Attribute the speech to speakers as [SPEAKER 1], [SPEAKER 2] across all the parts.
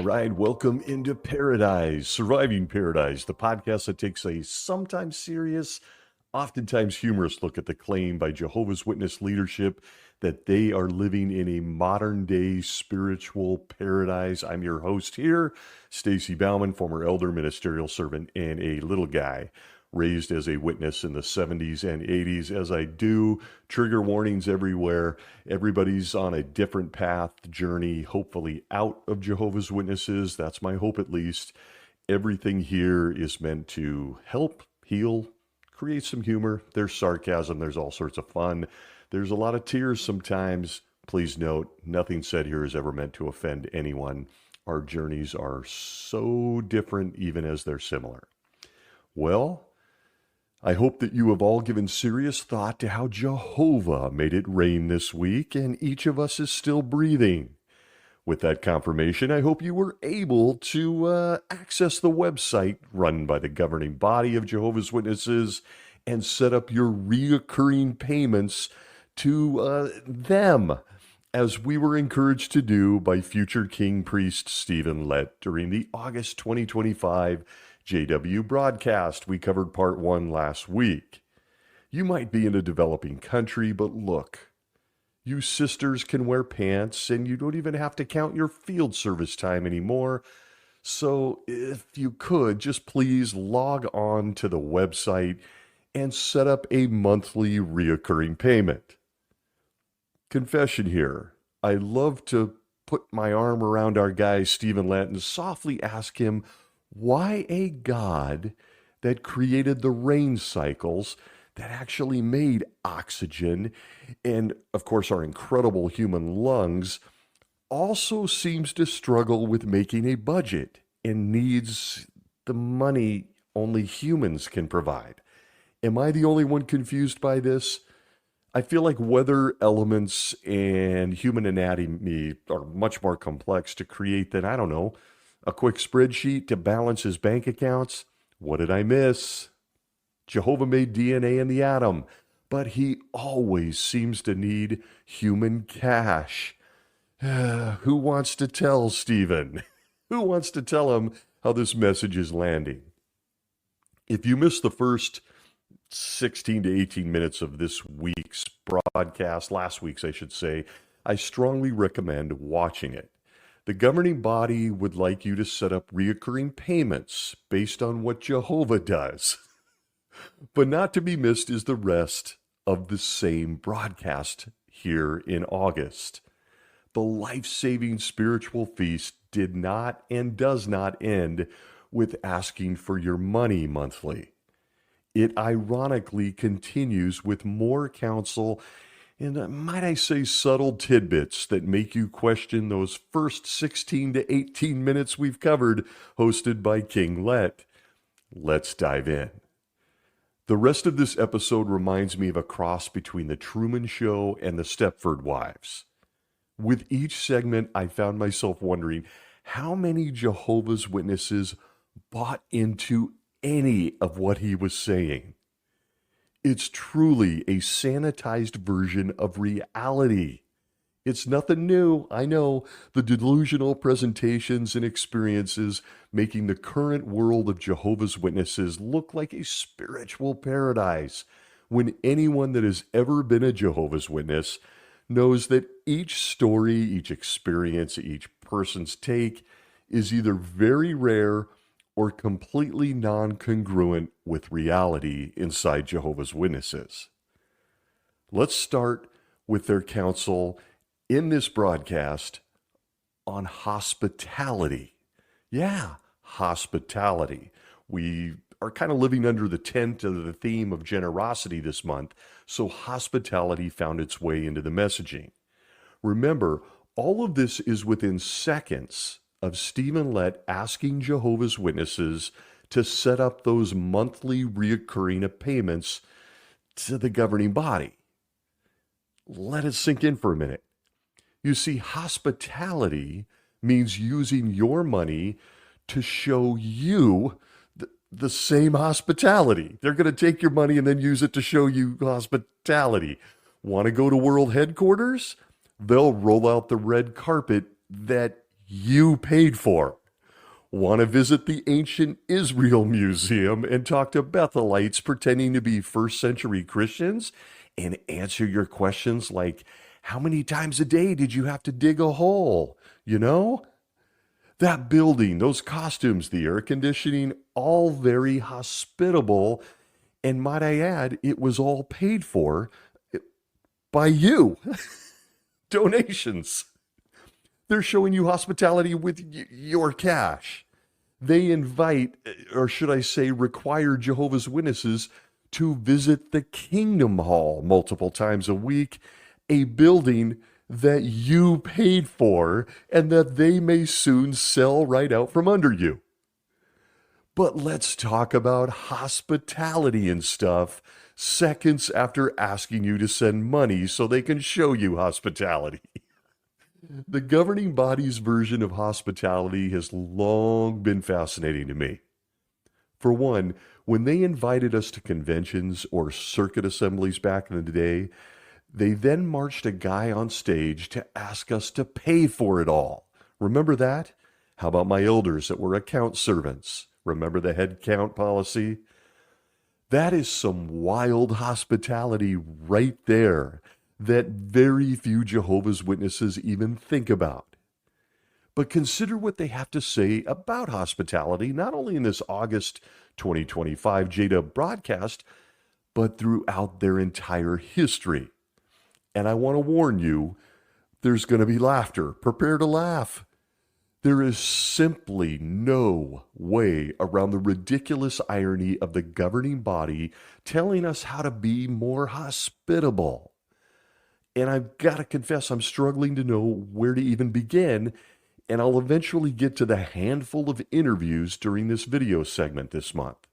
[SPEAKER 1] right, welcome into Paradise, Surviving Paradise, the podcast that takes a sometimes serious, oftentimes humorous look at the claim by Jehovah's Witness leadership that they are living in a modern day spiritual paradise. I'm your host here, Stacy Bauman, former elder, ministerial servant, and a little guy raised as a witness in the 70s and 80s. As I do, trigger warnings everywhere. Everybody's on a different path, journey, hopefully out of Jehovah's Witnesses. That's my hope, at least. Everything here is meant to help, heal, create some humor. There's sarcasm. There's all sorts of fun. There's a lot of tears sometimes. Please note, nothing said here is ever meant to offend anyone. Our journeys are so different, even as they're similar. Well, I hope that you have all given serious thought to how Jehovah made it rain this week, and each of us is still breathing. With that confirmation, I hope you were able to access the website run by the governing body of Jehovah's Witnesses and set up your reoccurring payments to them, as we were encouraged to do by future King Priest Stephen Lett during the August 2025 JW broadcast. We covered part 1 last week. You might be in a developing country, but look, you sisters can wear pants and you don't even have to count your field service time anymore. So if you could, just please log on to the website and set up a monthly reoccurring payment. Confession here. I love to put my arm around our guy Stephen Lett and softly ask him why a God that created the rain cycles, that actually made oxygen, and of course our incredible human lungs, also seems to struggle with making a budget and needs the money only humans can provide. Am I the only one confused by this? I feel like weather elements and human anatomy are much more complex to create than, I don't know, a quick spreadsheet to balance his bank accounts. What did I miss? Jehovah made DNA in the atom, but he always seems to need human cash. Who wants to tell Stephen? Who wants to tell him how this message is landing? If you missed the first 16 to 18 minutes of this week's broadcast, last week's I should say, I strongly recommend watching it. The governing body would like you to set up reoccurring payments based on what Jehovah does. But not to be missed is the rest of the same broadcast here in August. The life-saving spiritual feast did not and does not end with asking for your money monthly. It ironically continues with more counsel and might I say subtle tidbits that make you question those first 16 to 18 minutes we've covered, hosted by King Lett. Let's dive in. The rest of this episode reminds me of a cross between The Truman Show and The Stepford Wives. With each segment, I found myself wondering how many Jehovah's Witnesses bought into any of what he was saying. It's truly a sanitized version of reality. It's nothing new, I know, the delusional presentations and experiences making the current world of Jehovah's Witnesses look like a spiritual paradise, when anyone that has ever been a Jehovah's Witness knows that each story, each experience, each person's take is either very rare or completely non-congruent with reality inside Jehovah's Witnesses. Let's start with their counsel in this broadcast on hospitality. Yeah, hospitality. We are kind of living under the tent of the theme of generosity this month, so hospitality found its way into the messaging. Remember, all of this is within seconds of Stephen Lett asking Jehovah's Witnesses to set up those monthly reoccurring payments to the governing body. Let it sink in for a minute. You see, hospitality means using your money to show you the same hospitality. They're going to take your money and then use it to show you hospitality. Want to go to world headquarters? They'll roll out the red carpet that you paid for. Want to visit the ancient Israel Museum and talk to Bethelites pretending to be first century Christians and answer your questions like, how many times a day did you have to dig a hole? You know? That building, those costumes, the air conditioning, all very hospitable. And might I add, it was all paid for by you. Donations. They're showing you hospitality with your cash. They invite, or should I say, require Jehovah's Witnesses to visit the Kingdom Hall multiple times a week, a building that you paid for and that they may soon sell right out from under you. But let's talk about hospitality and stuff seconds after asking you to send money so they can show you hospitality. The governing body's version of hospitality has long been fascinating to me. For one, when they invited us to conventions or circuit assemblies back in the day, they then marched a guy on stage to ask us to pay for it all. Remember that? How about my elders that were account servants? Remember the head count policy? That is some wild hospitality right there that very few Jehovah's Witnesses even think about. But consider what they have to say about hospitality, not only in this August 2025 JDub broadcast, but throughout their entire history. And I want to warn you, there's going to be laughter. Prepare to laugh. There is simply no way around the ridiculous irony of the governing body telling us how to be more hospitable. And I've got to confess, I'm struggling to know where to even begin, and I'll eventually get to the handful of interviews during this video segment this month.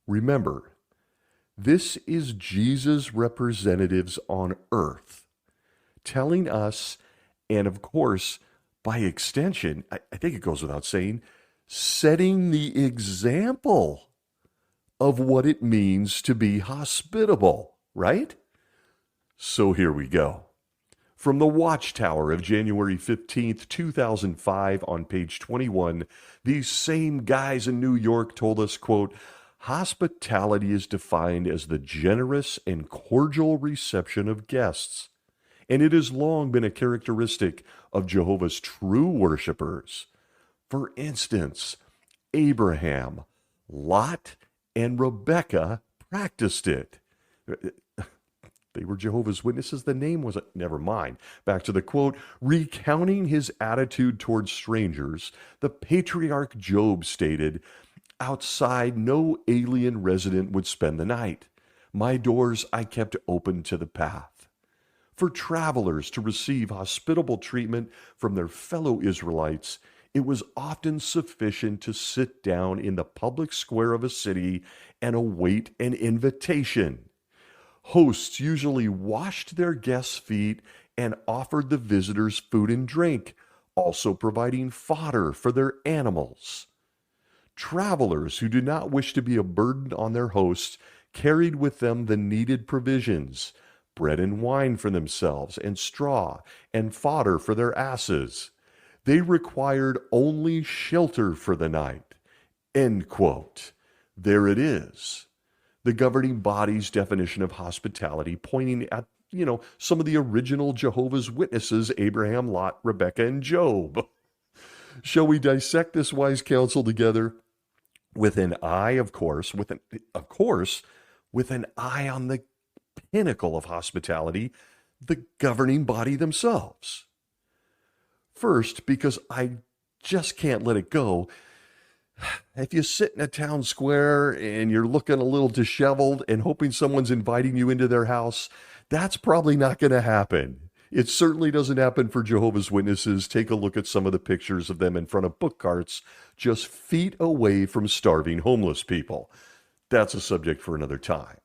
[SPEAKER 1] Remember, this is Jesus' representatives on earth telling us, and of course, by extension, I think it goes without saying, setting the example of what it means to be hospitable, right? So here we go. From the Watchtower of January 15th, 2005, on page 21, these same guys in New York told us, quote, hospitality is defined as the generous and cordial reception of guests, and it has long been a characteristic of Jehovah's true worshipers. For instance, Abraham, Lot, and Rebekah practiced it. They were Jehovah's Witnesses. The name was, never mind. Back to the quote, recounting his attitude towards strangers, the patriarch Job stated, outside no alien resident would spend the night. My doors I kept open to the path. For travelers to receive hospitable treatment from their fellow Israelites, it was often sufficient to sit down in the public square of a city and await an invitation. Hosts usually washed their guests' feet and offered the visitors food and drink, also providing fodder for their animals. Travelers who did not wish to be a burden on their hosts carried with them the needed provisions, bread and wine for themselves, and straw and fodder for their asses. They required only shelter for the night. End quote. There it is. The governing body's definition of hospitality, pointing at, some of the original Jehovah's Witnesses, Abraham, Lot, Rebekah, and Job. Shall we dissect this wise counsel together? With an eye, of course, with an eye on the pinnacle of hospitality, the governing body themselves. First, because I just can't let it go, if you sit in a town square and you're looking a little disheveled and hoping someone's inviting you into their house, that's probably not going to happen. It certainly doesn't happen for Jehovah's Witnesses. Take a look at some of the pictures of them in front of book carts, just feet away from starving homeless people. That's a subject for another time.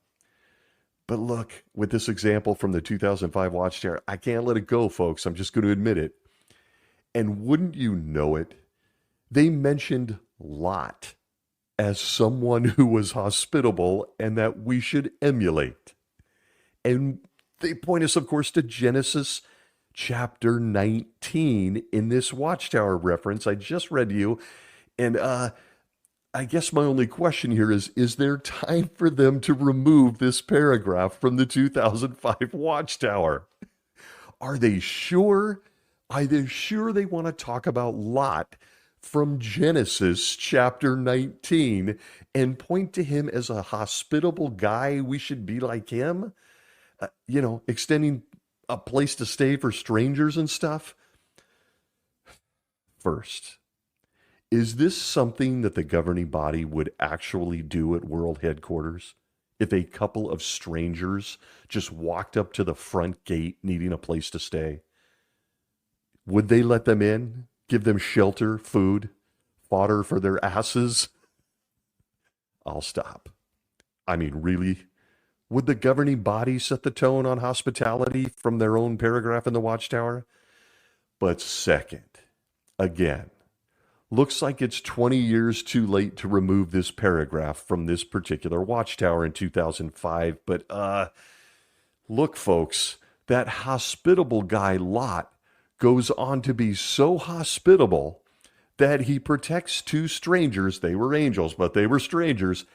[SPEAKER 1] But look, with this example from the 2005 Watchtower, I can't let it go, folks. I'm just going to admit it. And wouldn't you know it, they mentioned Lot as someone who was hospitable and that we should emulate. And they point us, of course, to Genesis chapter 19 in this Watchtower reference I just read to you. And I guess my only question here is there time for them to remove this paragraph from the 2005 Watchtower? Are they sure? Are they sure they want to talk about Lot from Genesis chapter 19 and point to him as a hospitable guy? We should be like him? Extending a place to stay for strangers and stuff? First, is this something that the governing body would actually do at world headquarters? If a couple of strangers just walked up to the front gate needing a place to stay, would they let them in? Give them shelter, food, fodder for their asses? I'll stop. I mean, really? Would the governing body set the tone on hospitality from their own paragraph in the Watchtower? But second, again, looks like it's 20 years too late to remove this paragraph from this particular Watchtower in 2005. But look, folks, that hospitable guy Lot goes on to be so hospitable that he protects two strangers. They were angels, but they were strangers,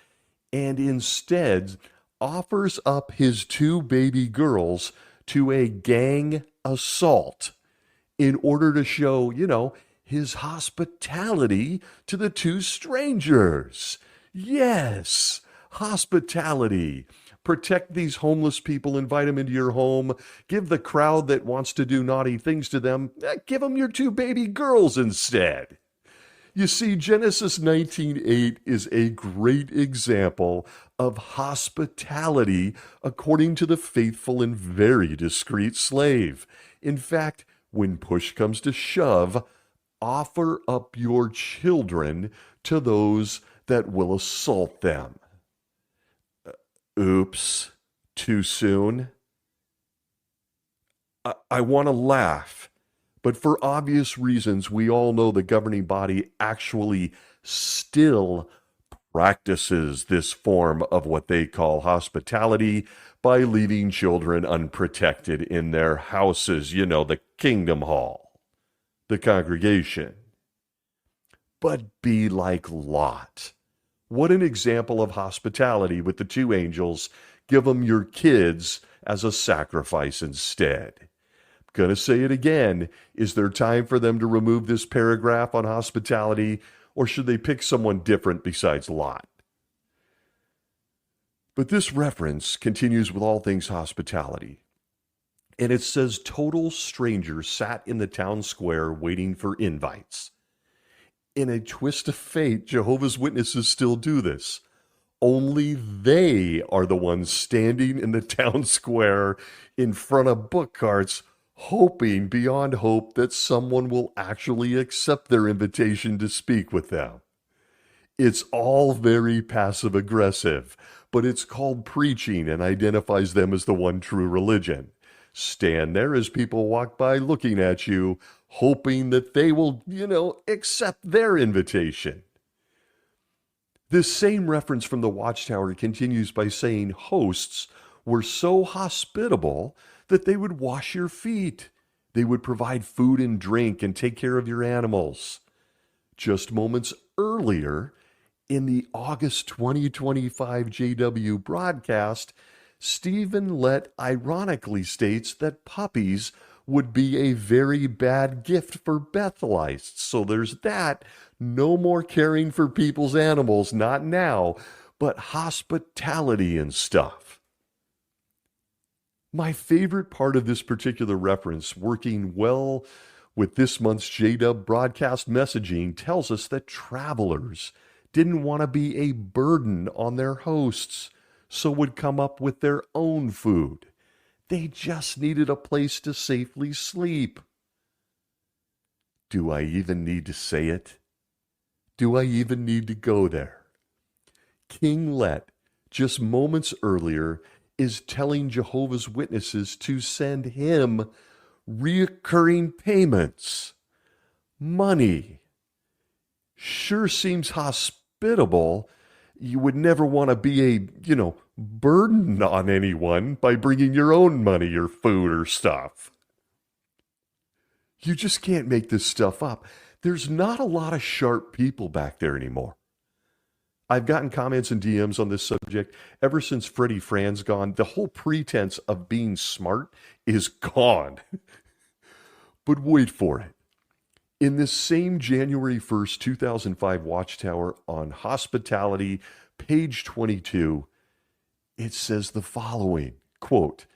[SPEAKER 1] and instead offers up his two baby girls to a gang assault in order to show, his hospitality to the two strangers. Yes, hospitality. Protect these homeless people, invite them into your home, give the crowd that wants to do naughty things to them, give them your two baby girls instead. You see, Genesis 19:8 is a great example of hospitality according to the faithful and very discreet slave. In fact, when push comes to shove, offer up your children to those that will assault them. Oops, too soon? I want to laugh, but for obvious reasons, we all know the governing body actually still practices this form of what they call hospitality by leaving children unprotected in their houses, the kingdom hall, the congregation. But be like Lot. What an example of hospitality with the two angels. Give them your kids as a sacrifice instead. Gonna say it again. Is there time for them to remove this paragraph on hospitality, or should they pick someone different besides Lot? But this reference continues with all things hospitality. And it says total strangers sat in the town square waiting for invites. In a twist of fate, Jehovah's Witnesses still do this. Only they are the ones standing in the town square in front of book carts, hoping beyond hope that someone will actually accept their invitation to speak with them. It's all very passive aggressive, but it's called preaching and identifies them as the one true religion. Stand there as people walk by looking at you, hoping that they will, accept their invitation. This same reference from the Watchtower continues by saying hosts were so hospitable that they would wash your feet. They would provide food and drink and take care of your animals. Just moments earlier, in the August 2025 JW broadcast, Stephen Lett ironically states that puppies would be a very bad gift for Bethelites. So there's that. No more caring for people's animals, not now, but hospitality and stuff. My favorite part of this particular reference, working well with this month's JW broadcast messaging, tells us that travelers didn't want to be a burden on their hosts, so would come up with their own food. They just needed a place to safely sleep. Do I even need to say it? Do I even need to go there? King Lett, just moments earlier, is telling Jehovah's Witnesses to send him recurring payments. Money. Sure seems hospitable. You would never want to be a, burden on anyone by bringing your own money or food or stuff. You just can't make this stuff up. There's not a lot of sharp people back there anymore. I've gotten comments and DMs on this subject ever since Freddie Fran's gone. The whole pretense of being smart is gone. But wait for it. In this same January 1st, 2005 Watchtower on hospitality, page 22, it says the following, quote,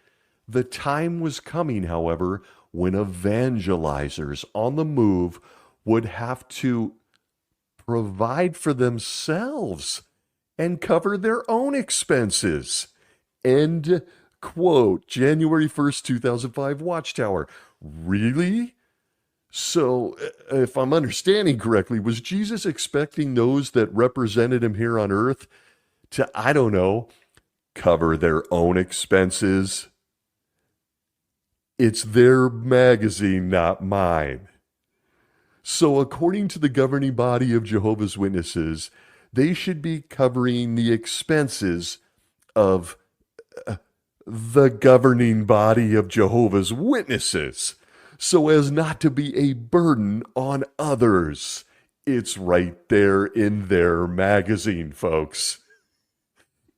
[SPEAKER 1] "The time was coming, however, when evangelizers on the move would have to provide for themselves and cover their own expenses." End quote. January 1st, 2005 Watchtower. Really? So, if I'm understanding correctly, was Jesus expecting those that represented him here on earth to, I don't know, cover their own expenses? It's their magazine, not mine. So according to the governing body of Jehovah's Witnesses, they should be covering the expenses of the governing body of Jehovah's Witnesses, so as not to be a burden on others. It's right there in their magazine, folks.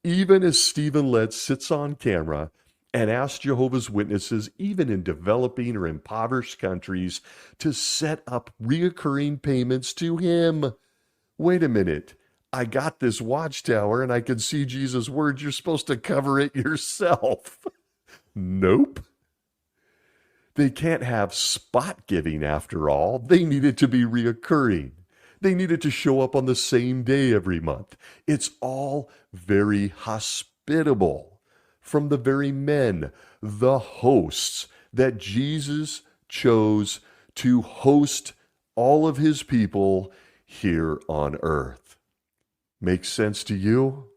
[SPEAKER 1] Even as Stephen Lett sits on camera and asks Jehovah's Witnesses, even in developing or impoverished countries, to set up reoccurring payments to him. Wait a minute. I got this watchtower and I can see Jesus' words. You're supposed to cover it yourself. Nope. They can't have spot giving after all. They need it to be reoccurring. They need it to show up on the same day every month. It's all very hospitable from the very men, the hosts that Jesus chose to host all of his people here on earth. Makes sense to you?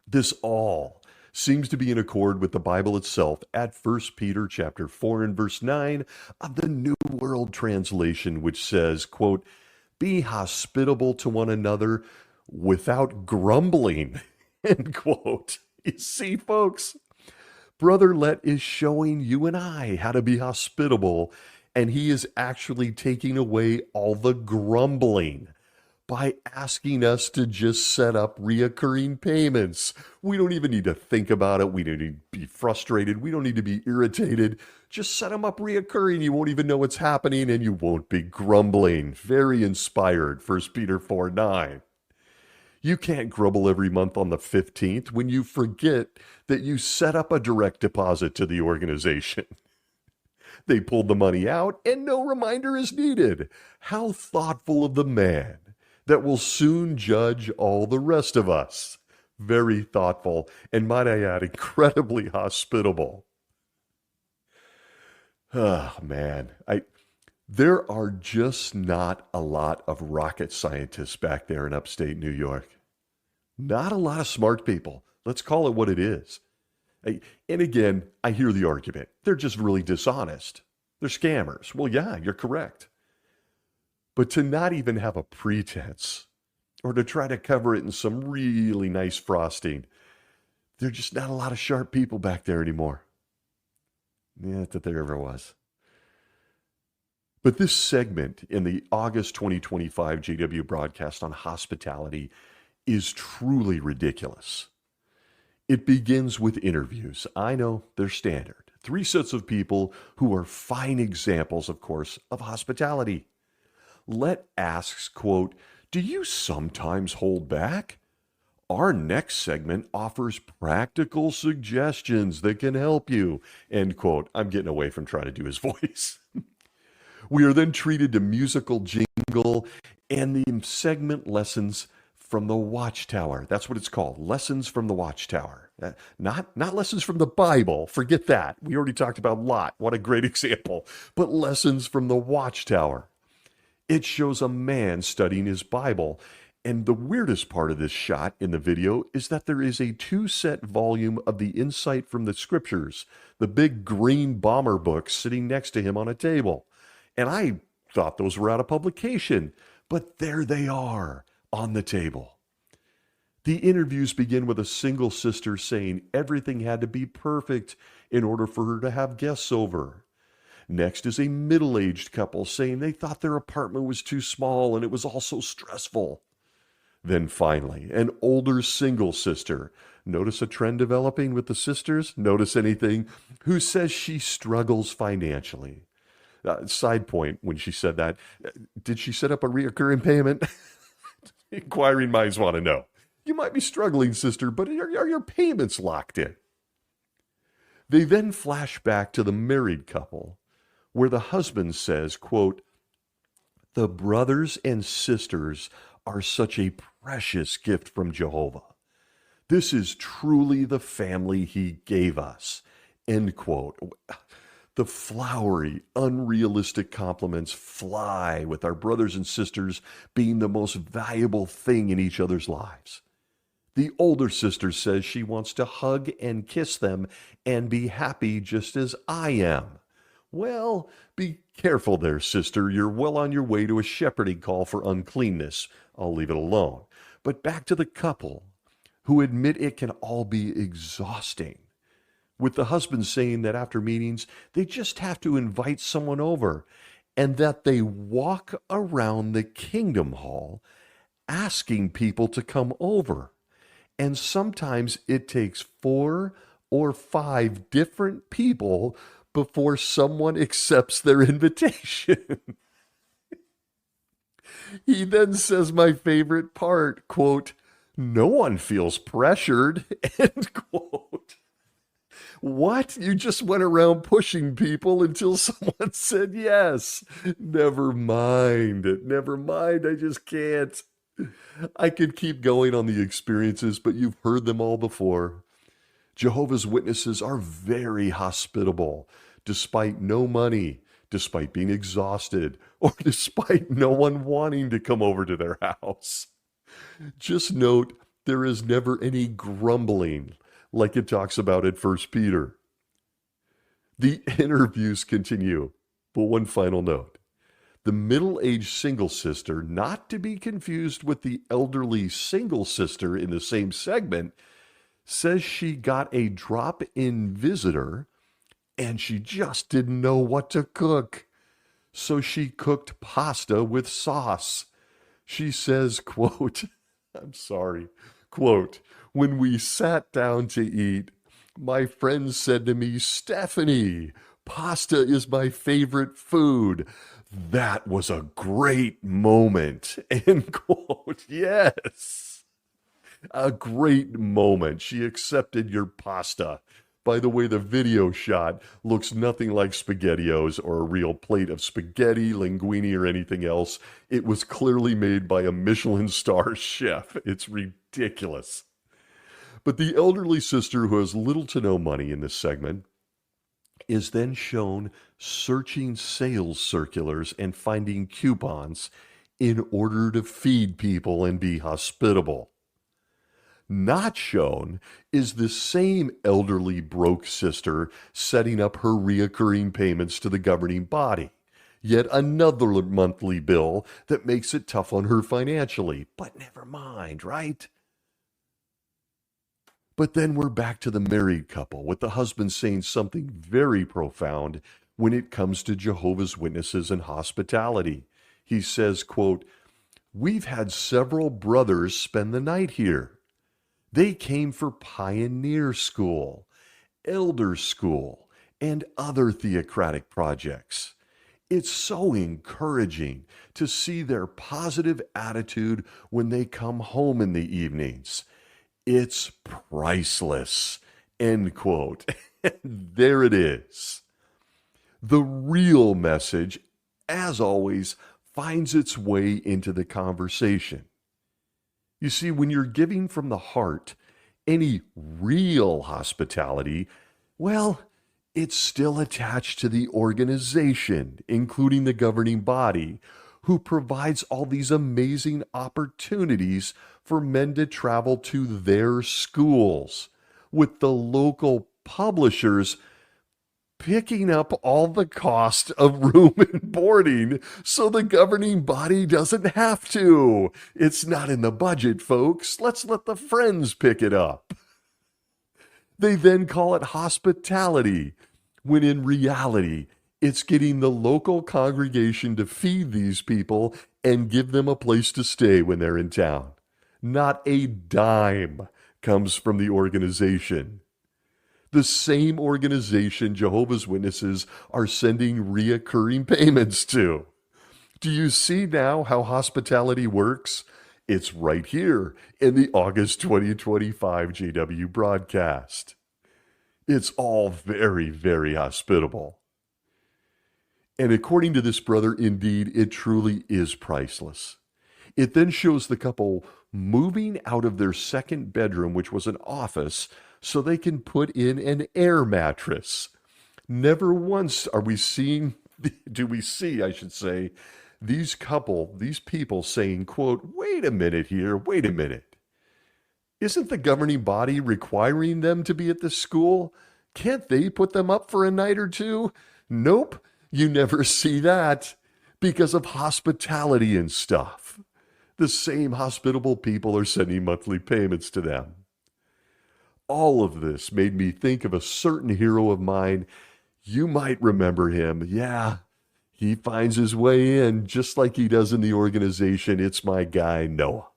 [SPEAKER 1] This all seems to be in accord with the Bible itself at 1 Peter chapter 4 and verse 9 of the New World Translation, which says, quote, "Be hospitable to one another without grumbling," end quote. You see, folks, Brother Lett is showing you and I how to be hospitable, and he is actually taking away all the grumbling by asking us to just set up reoccurring payments. We don't even need to think about it. We don't need to be frustrated. We don't need to be irritated. Just set them up reoccurring. You won't even know what's happening and you won't be grumbling. Very inspired, 1 Peter 4:9. You can't grumble every month on the 15th when you forget that you set up a direct deposit to the organization. They pulled the money out and no reminder is needed. How thoughtful of the man that will soon judge all the rest of us. Very thoughtful, and might I add, incredibly hospitable. Oh, man. There are just not a lot of rocket scientists back there in upstate New York. Not a lot of smart people. Let's call it what it is. And again, I hear the argument. They're just really dishonest. They're scammers. Well, yeah, you're correct. But to not even have a pretense or to try to cover it in some really nice frosting, there's just not a lot of sharp people back there anymore. Not that there ever was. But this segment in the August 2025 JW broadcast on hospitality is truly ridiculous. It begins with interviews. I know they're standard. 3 sets of people who are fine examples, of course, of hospitality. Lett asks, quote, "Do you sometimes hold back? Our next segment offers practical suggestions that can help you," end quote. I'm getting away from trying to do his voice. We are then treated to musical jingle and the segment Lessons from the Watchtower. That's what it's called, Lessons from the Watchtower. Not lessons from the Bible. Forget that. We already talked about Lot. What a great example. But Lessons from the Watchtower. It shows a man studying his Bible. And the weirdest part of this shot in the video is that there is a 2-set volume of the Insight from the Scriptures, the big green bomber book sitting next to him on a table. And I thought those were out of publication, but there they are on the table. The interviews begin with a single sister saying everything had to be perfect in order for her to have guests over. Next is a middle-aged couple saying they thought their apartment was too small and it was all so stressful. Then finally, an older single sister. Notice a trend developing with the sisters? Notice anything? Who says she struggles financially. Side point, when she said that, did she set up a reoccurring payment? Inquiring minds want to know. You might be struggling, sister, but are your payments locked in? They then flash back to the married couple, where the husband says, quote, "The brothers and sisters are such a precious gift from Jehovah. This is truly the family he gave us." End quote. The flowery, unrealistic compliments fly with our brothers and sisters being the most valuable thing in each other's lives. The older sister says she wants to hug and kiss them and be happy just as I am. Well, be careful there, sister. You're well on your way to a shepherding call for uncleanness. I'll leave it alone. But back to the couple who admit it can all be exhausting, with the husband saying that after meetings, they just have to invite someone over and that they walk around the Kingdom Hall asking people to come over. And sometimes it takes 4 or 5 different people before someone accepts their invitation. He then says my favorite part, quote, "No one feels pressured," end quote. What? You just went around pushing people until someone said yes. Never mind. Never mind. I just can't. I could keep going on the experiences, but you've heard them all before. Jehovah's Witnesses are very hospitable, despite no money, despite being exhausted, or despite no one wanting to come over to their house. Just note, there is never any grumbling, like it talks about at 1 Peter. The interviews continue, but one final note. The middle-aged single sister, not to be confused with the elderly single sister in the same segment, says she got a drop-in visitor and she just didn't know what to cook. So she cooked pasta with sauce. She says, quote, quote, "When we sat down to eat, my friend said to me, 'Stephanie, pasta is my favorite food.' That was a great moment." End quote. Yes. A great moment. She accepted your pasta. By the way, the video shot looks nothing like SpaghettiOs or a real plate of spaghetti, linguine, or anything else. It was clearly made by a Michelin star chef. It's ridiculous. But the elderly sister, who has little to no money in this segment, is then shown searching sales circulars and finding coupons in order to feed people and be hospitable. Not shown is the same elderly broke sister setting up her reoccurring payments to the governing body. Yet another monthly bill that makes it tough on her financially. But never mind, right? But then we're back to the married couple, with the husband saying something very profound when it comes to Jehovah's Witnesses and hospitality. He says, quote, "We've had several brothers spend the night here. They came for Pioneer School, Elder School, and other theocratic projects. It's so encouraging to see their positive attitude when they come home in the evenings. It's priceless." End quote. There it is. The real message, as always, finds its way into the conversation. You see, when you're giving from the heart, any real hospitality, well, it's still attached to the organization, including the governing body, who provides all these amazing opportunities for men to travel to their schools, with the local publishers picking up all the cost of room and boarding so the governing body doesn't have to. It's not in the budget, folks. Let's let the friends pick it up. They then call it hospitality, when in reality, It's getting the local congregation to feed these people and give them a place to stay when they're in town. Not a dime comes from the organization. The same organization Jehovah's Witnesses are sending reoccurring payments to. Do you see now how hospitality works? It's right here in the August 2025 JW broadcast. It's all very, very hospitable. And according to this brother, indeed, it truly is priceless. It then shows the couple moving out of their second bedroom, which was an office, so they can put in an air mattress. Never once do we see, I should say, these people saying, quote, wait a minute here, wait a minute. Isn't the governing body requiring them to be at this school? Can't they put them up for a night or two? Nope, you never see that because of hospitality and stuff. The same hospitable people are sending monthly payments to them. All of this made me think of a certain hero of mine. You might remember him. Yeah, he finds his way in just like he does in the organization. It's my guy, Noah.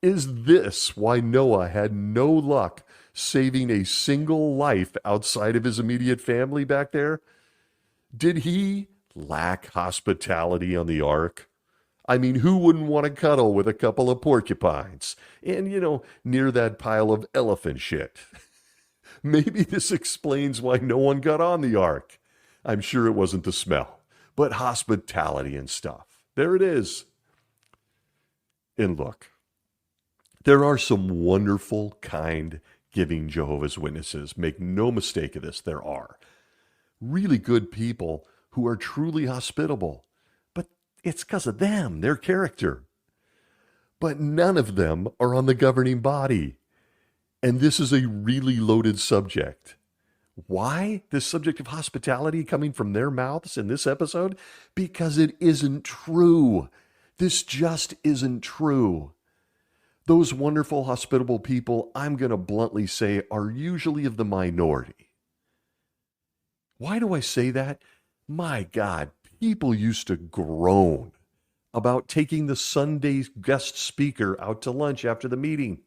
[SPEAKER 1] Is this why Noah had no luck saving a single life outside of his immediate family back there? Did he lack hospitality on the ark? I mean, who wouldn't want to cuddle with a couple of porcupines? And, near that pile of elephant shit. Maybe this explains why no one got on the ark. I'm sure it wasn't the smell, but hospitality and stuff. There it is. And look, there are some wonderful, kind, giving Jehovah's Witnesses. Make no mistake of this, there are. Really good people who are truly hospitable. But it's because of them, their character. But none of them are on the governing body. And this is a really loaded subject. Why? This subject of hospitality coming from their mouths in this episode? Because it isn't true. This just isn't true. Those wonderful, hospitable people, I'm going to bluntly say, are usually of the minority. Why do I say that? My God, people used to groan about taking the Sunday guest speaker out to lunch after the meeting.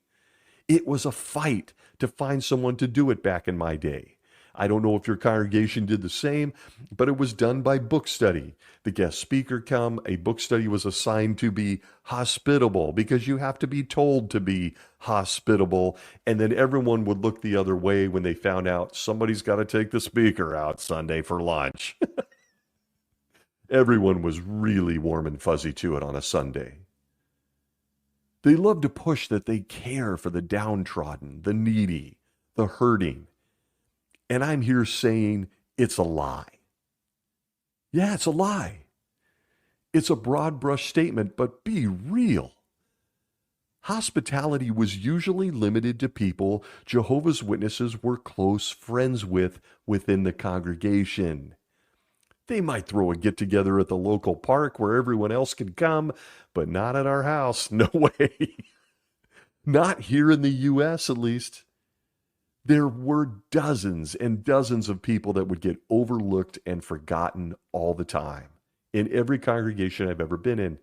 [SPEAKER 1] It was a fight to find someone to do it back in my day. I don't know if your congregation did the same, but it was done by book study. The guest speaker come, a book study was assigned to be hospitable because you have to be told to be hospitable. And then everyone would look the other way when they found out somebody's got to take the speaker out Sunday for lunch. Everyone was really warm and fuzzy to it on a Sunday. They love to push that they care for the downtrodden, the needy, the hurting. And I'm here saying it's a lie. Yeah, it's a lie. It's a broad brush statement, but be real. Hospitality was usually limited to people Jehovah's Witnesses were close friends with within the congregation. They might throw a get-together at the local park where everyone else can come, but not at our house. No way. Not here in the U.S., at least. There were dozens and dozens of people that would get overlooked and forgotten all the time in every congregation I've ever been in.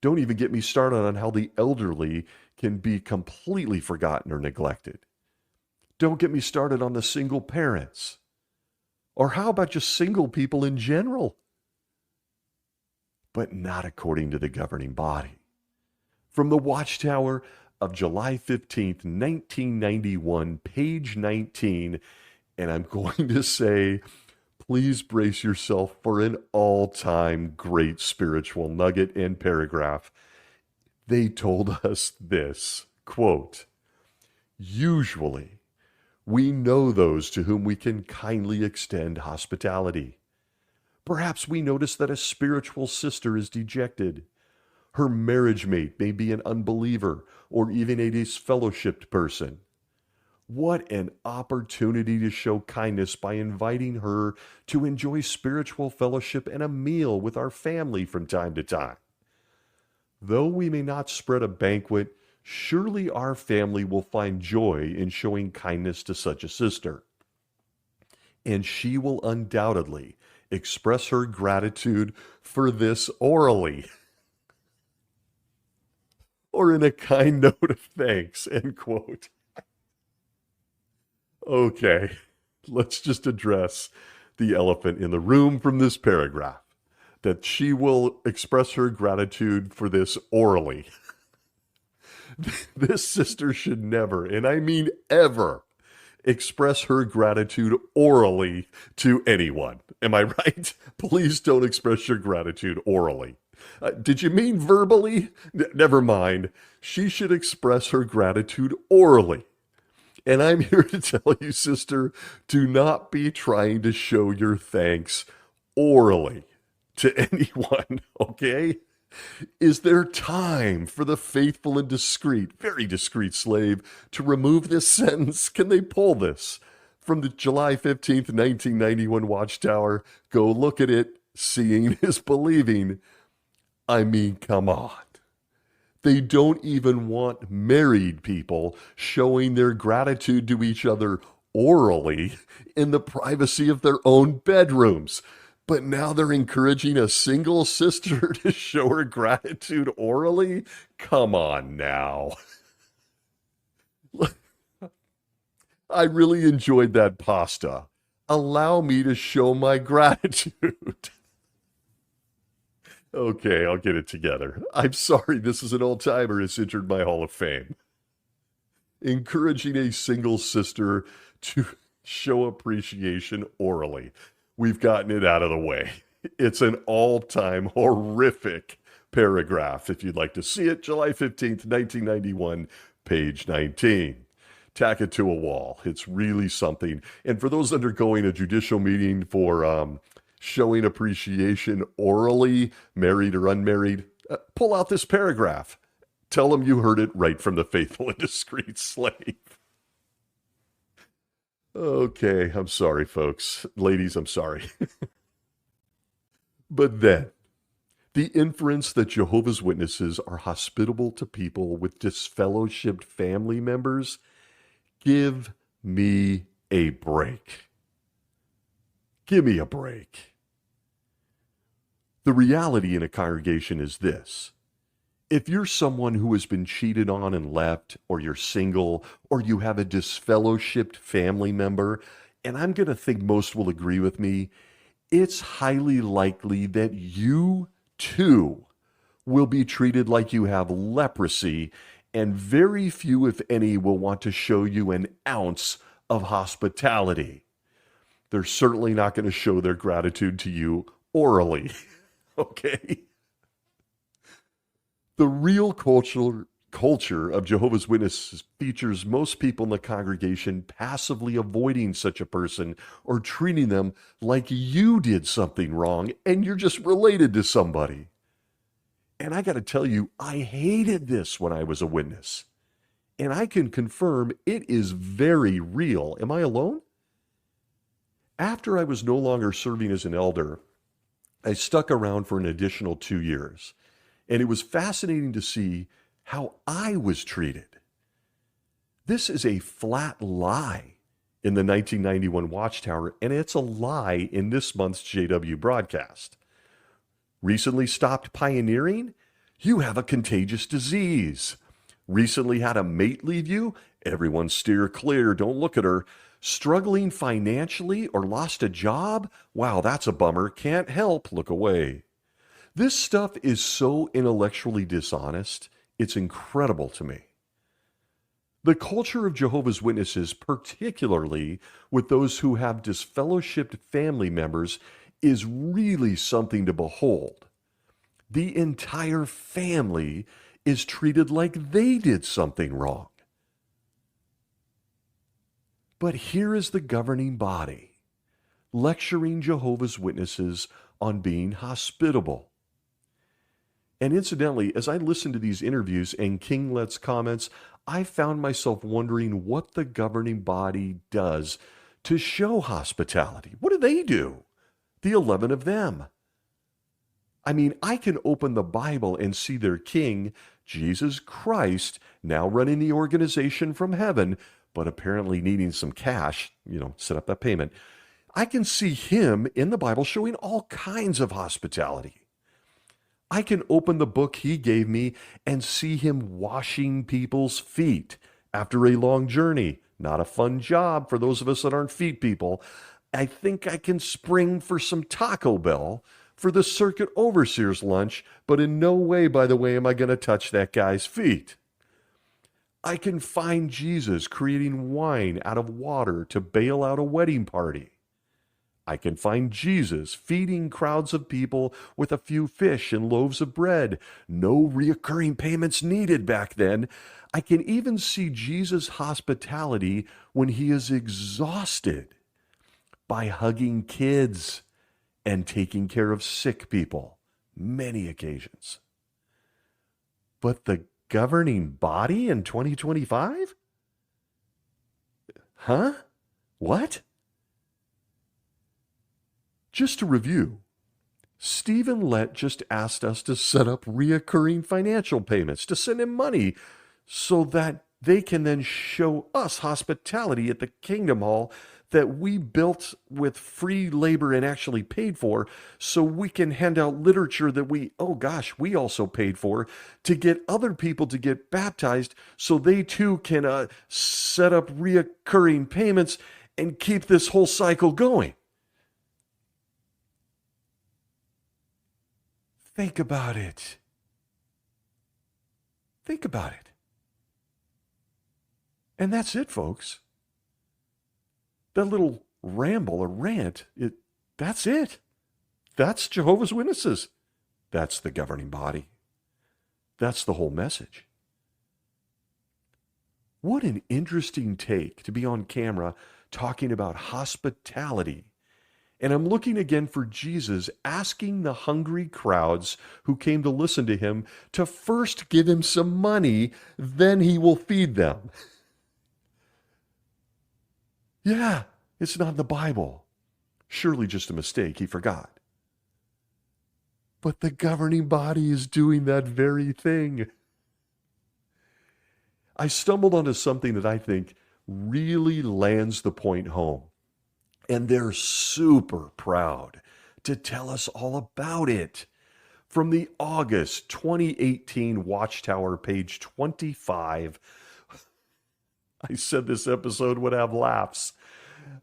[SPEAKER 1] Don't even get me started on how the elderly can be completely forgotten or neglected. Don't get me started on the single parents. Or how about just single people in general? But not according to the governing body. From the Watchtower of July 15th, 1991, page 19, and I'm going to say, please brace yourself for an all-time great spiritual nugget and paragraph. They told us this, quote, usually, we know those to whom we can kindly extend hospitality. Perhaps we notice that a spiritual sister is dejected. Her marriage mate may be an unbeliever or even a disfellowshipped person. What an opportunity to show kindness by inviting her to enjoy spiritual fellowship and a meal with our family from time to time. Though we may not spread a banquet, surely our family will find joy in showing kindness to such a sister. and she will undoubtedly express her gratitude for this orally or in a kind note of thanks, end quote. Okay, let's just address the elephant in the room from this paragraph, that she will express her gratitude for this orally. This sister should never, and I mean ever, express her gratitude orally to anyone. Am I right? Please don't express your gratitude orally. Did you mean verbally? Never mind. She should express her gratitude orally. And I'm here to tell you, sister, do not be trying to show your thanks orally to anyone, okay? Is there time for the faithful and discreet, very discreet slave to remove this sentence? Can they pull this from the July 15th, 1991 Watchtower? Go look at it. Seeing is believing. I mean, come on. They don't even want married people showing their gratitude to each other orally in the privacy of their own bedrooms. But now they're encouraging a single sister to show her gratitude orally? Come on now. I really enjoyed that pasta. Allow me to show my gratitude. Okay, I'll get it together. I'm sorry, this is an old-timer. It's entered my Hall of Fame. Encouraging a single sister to show appreciation orally. We've gotten it out of the way. It's an all-time horrific paragraph. If you'd like to see it, July 15th, 1991, page 19. Tack it to a wall. It's really something. And for those undergoing a judicial meeting for showing appreciation orally, married or unmarried, pull out this paragraph. Tell them you heard it right from the faithful and discreet slave. Okay, I'm sorry, folks. Ladies, I'm sorry. But then, the inference that Jehovah's Witnesses are hospitable to people with disfellowshipped family members, give me a break. Give me a break. The reality in a congregation is this. If you're someone who has been cheated on and left, or you're single, or you have a disfellowshipped family member, and I'm going to think most will agree with me, it's highly likely that you, too, will be treated like you have leprosy, and very few, if any, will want to show you an ounce of hospitality. They're certainly not going to show their gratitude to you orally. Okay? The real culture of Jehovah's Witnesses features most people in the congregation passively avoiding such a person or treating them like you did something wrong and you're just related to somebody. And I got to tell you, I hated this when I was a witness. And I can confirm it is very real. Am I alone? After I was no longer serving as an elder, I stuck around for an additional 2 years, and it was fascinating to see how I was treated. This is a flat lie in the 1991 Watchtower, and it's a lie in this month's JW broadcast. Recently stopped pioneering? You have a contagious disease. Recently had a mate leave you? Everyone steer clear, don't look at her. Struggling financially or lost a job? Wow, that's a bummer. Can't help. Look away. This stuff is so intellectually dishonest, it's incredible to me. The culture of Jehovah's Witnesses, particularly with those who have disfellowshipped family members, is really something to behold. The entire family is treated like they did something wrong. But here is the governing body lecturing Jehovah's Witnesses on being hospitable. And incidentally, as I listened to these interviews and King Lett's comments, I found myself wondering what the governing body does to show hospitality. What do they do? The 11 of them. I mean, I can open the Bible and see their king, Jesus Christ, now running the organization from heaven, but apparently needing some cash, set up that payment. I can see him in the Bible showing all kinds of hospitality. I can open the book he gave me and see him washing people's feet after a long journey. Not a fun job for those of us that aren't feet people. I think I can spring for some Taco Bell for the circuit overseer's lunch, but in no way, by the way, am I going to touch that guy's feet. I can find Jesus creating wine out of water to bail out a wedding party. I can find Jesus feeding crowds of people with a few fish and loaves of bread. No reoccurring payments needed back then. I can even see Jesus' hospitality when he is exhausted by hugging kids and taking care of sick people, many occasions. But the governing body in 2025? Huh? What? Just to review, Stephen Lett just asked us to set up reoccurring financial payments, to send him money so that they can then show us hospitality at the Kingdom Hall that we built with free labor and actually paid for, so we can hand out literature that we also paid for, to get other people to get baptized so they too can set up reoccurring payments and keep this whole cycle going. Think about it. Think about it. And that's it, folks. That little ramble or rant, that's it. That's Jehovah's Witnesses. That's the governing body. That's the whole message. What an interesting take to be on camera talking about hospitality. And I'm looking again for Jesus asking the hungry crowds who came to listen to him to first give him some money, then he will feed them. Yeah, it's not in the Bible. Surely just a mistake, he forgot. But the governing body is doing that very thing. I stumbled onto something that I think really lands the point home. And they're super proud to tell us all about it. From the August 2018 Watchtower, page 25. I said this episode would have laughs.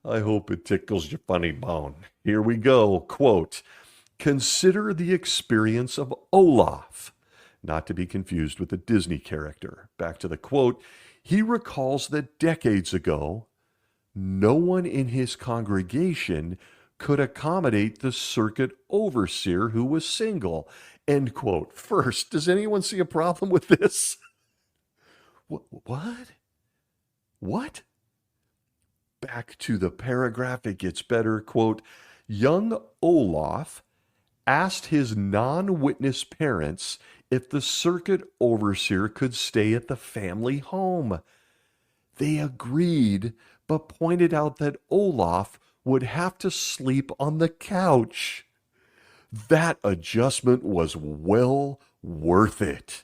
[SPEAKER 1] I hope it tickles your funny bone. Here we go. Quote, "Consider the experience of Olaf," not to be confused with the Disney character. Back to the quote. He recalls that decades ago, no one in his congregation could accommodate the circuit overseer who was single. End quote. First, does anyone see a problem with this? What? What? Back to the paragraph, it gets better. Quote, "Young Olaf asked his non-witness parents if the circuit overseer could stay at the family home. They agreed, but pointed out that Olaf would have to sleep on the couch. That adjustment was well worth it.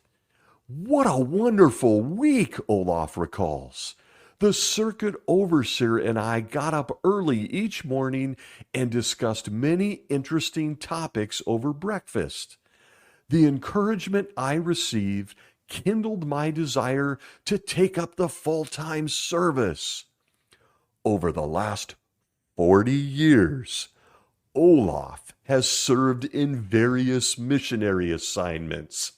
[SPEAKER 1] What a wonderful week," Olaf recalls. "The circuit overseer and I got up early each morning and discussed many interesting topics over breakfast. The encouragement I received kindled my desire to take up the full-time service. Over the last 40 years, Olaf has served in various missionary assignments."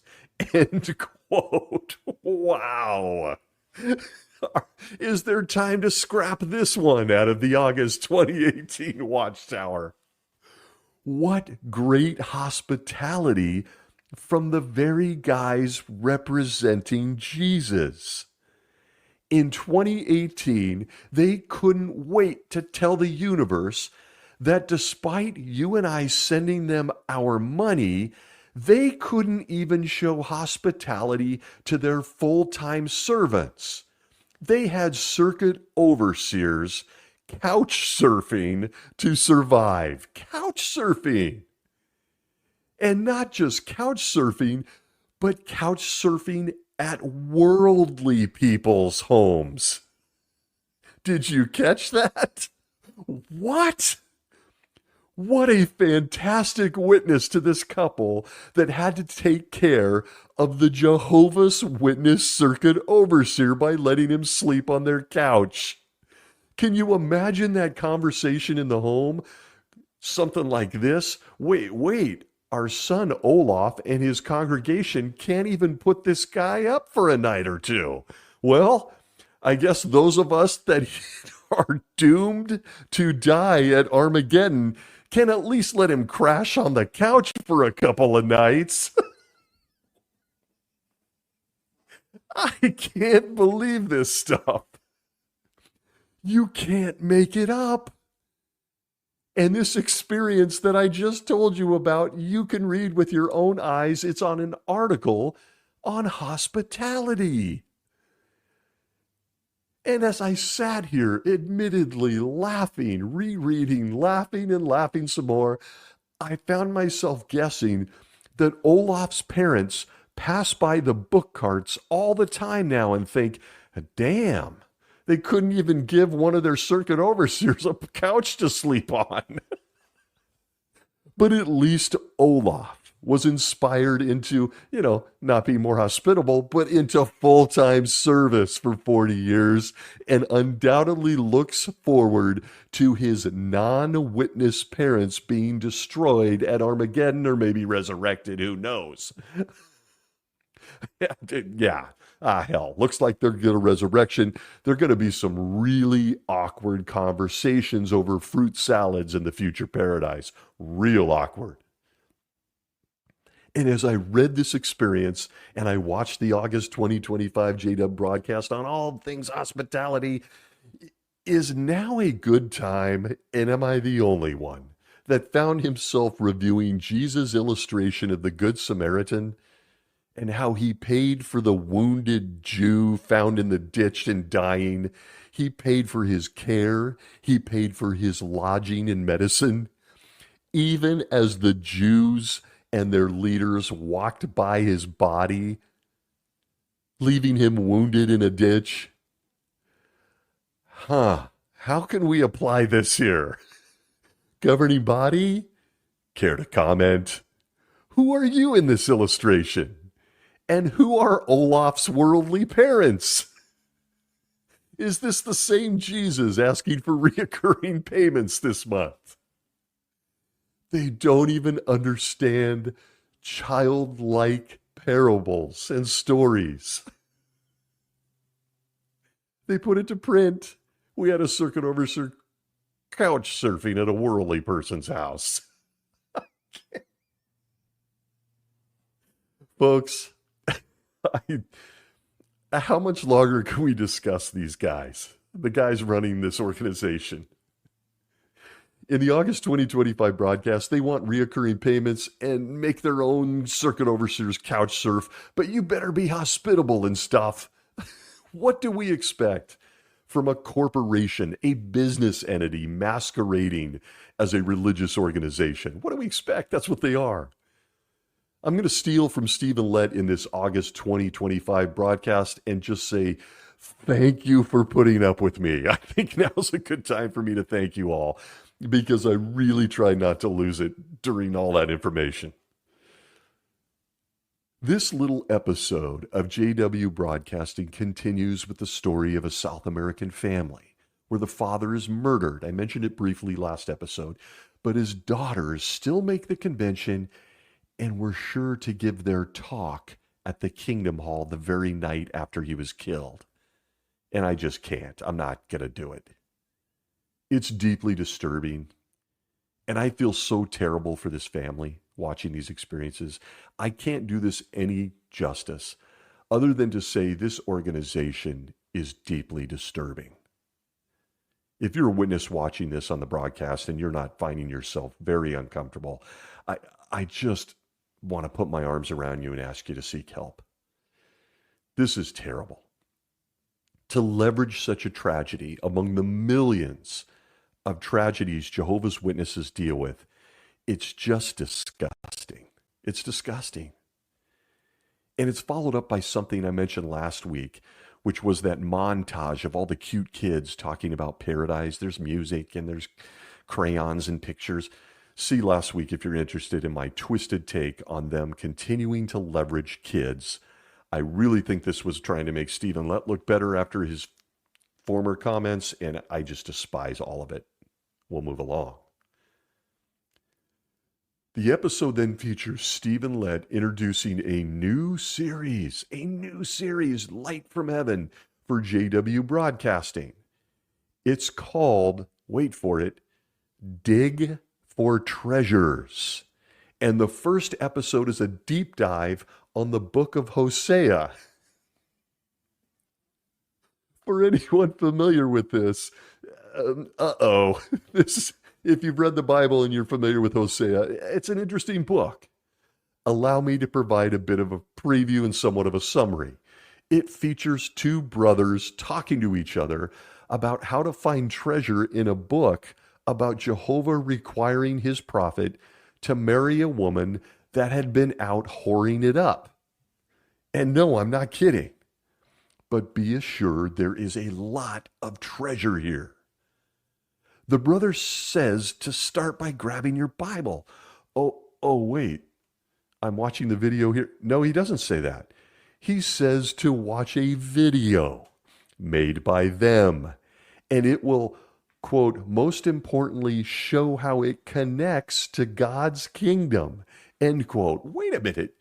[SPEAKER 1] End quote. Wow. Is there time to scrap this one out of the August 2018 Watchtower? What great hospitality from the very guys representing Jesus. In 2018, they couldn't wait to tell the universe that despite you and I sending them our money, they couldn't even show hospitality to their full-time servants. They had circuit overseers couch surfing to survive. Couch surfing. And not just couch surfing, but couch surfing at worldly people's homes. Did you catch that? What? What a fantastic witness to this couple that had to take care of the Jehovah's Witness circuit overseer by letting him sleep on their couch. Can you imagine that conversation in the home? Something like this. Wait. Our son Olaf and his congregation can't even put this guy up for a night or two. Well, I guess those of us that are doomed to die at Armageddon can at least let him crash on the couch for a couple of nights. I can't believe this stuff. You can't make it up. And this experience that I just told you about, you can read with your own eyes. It's on an article on hospitality. And as I sat here, admittedly laughing, rereading, laughing and laughing some more, I found myself guessing that Olaf's parents pass by the book carts all the time now and think, damn, they couldn't even give one of their circuit overseers a couch to sleep on. But at least Olaf was inspired into, not being more hospitable, but into full-time service for 40 years and undoubtedly looks forward to his non-witness parents being destroyed at Armageddon or maybe resurrected, who knows? Yeah. Hell, looks like they're going to resurrection. There are going to be some really awkward conversations over fruit salads in the future paradise. Real awkward. And as I read this experience and I watched the August 2025 JW broadcast on all things hospitality, is now a good time, and am I the only one, that found himself reviewing Jesus' illustration of the Good Samaritan and how he paid for the wounded Jew found in the ditch and dying. He paid for his care. He paid for his lodging and medicine. Even as the Jews and their leaders walked by his body, leaving him wounded in a ditch. How can we apply this here? Governing body, care to comment? Who are you in this illustration? And who are Olaf's worldly parents? Is this the same Jesus asking for reoccurring payments this month? They don't even understand childlike parables and stories. They put it to print. We had a circuit overseer couch surfing at a worldly person's house. Folks, how much longer can we discuss these guys? The guys running this organization. In the August 2025 broadcast, they want reoccurring payments and make their own circuit overseers couch surf, but you better be hospitable and stuff. What do we expect from a corporation, a business entity masquerading as a religious organization? What do we expect? That's what they are. I'm going to steal from Stephen Lett in this August 2025 broadcast and just say, thank you for putting up with me. I think now's a good time for me to thank you all, because I really try not to lose it during all that information. This little episode of JW Broadcasting continues with the story of a South American family where the father is murdered. I mentioned it briefly last episode, but his daughters still make the convention and were sure to give their talk at the Kingdom Hall the very night after he was killed. And I just can't. I'm not going to do it. It's deeply disturbing. And I feel so terrible for this family watching these experiences. I can't do this any justice other than to say this organization is deeply disturbing. If you're a witness watching this on the broadcast and you're not finding yourself very uncomfortable, I just want to put my arms around you and ask you to seek help. This is terrible. To leverage such a tragedy among the millions of tragedies Jehovah's Witnesses deal with, it's just disgusting. It's disgusting. And it's followed up by something I mentioned last week, which was that montage of all the cute kids talking about paradise. There's music and there's crayons and pictures. See last week if you're interested in my twisted take on them continuing to leverage kids. I really think this was trying to make Stephen Lett look better after his former comments, and I just despise all of it. We'll move along. The episode then features Stephen Lett introducing a new series, Light from Heaven, for JW Broadcasting. It's called, wait for it, Dig for Treasures. And the first episode is a deep dive on the book of Hosea. For anyone familiar with this, this, if you've read the Bible and you're familiar with Hosea, it's an interesting book. Allow me to provide a bit of a preview and somewhat of a summary. It features two brothers talking to each other about how to find treasure in a book about Jehovah requiring his prophet to marry a woman that had been out whoring it up. And no, I'm not kidding. But be assured there is a lot of treasure here. The brother says to start by grabbing your Bible. Oh, wait. I'm watching the video here. No, he doesn't say that. He says to watch a video made by them. And it will, quote, most importantly, show how it connects to God's kingdom, end quote. Wait a minute.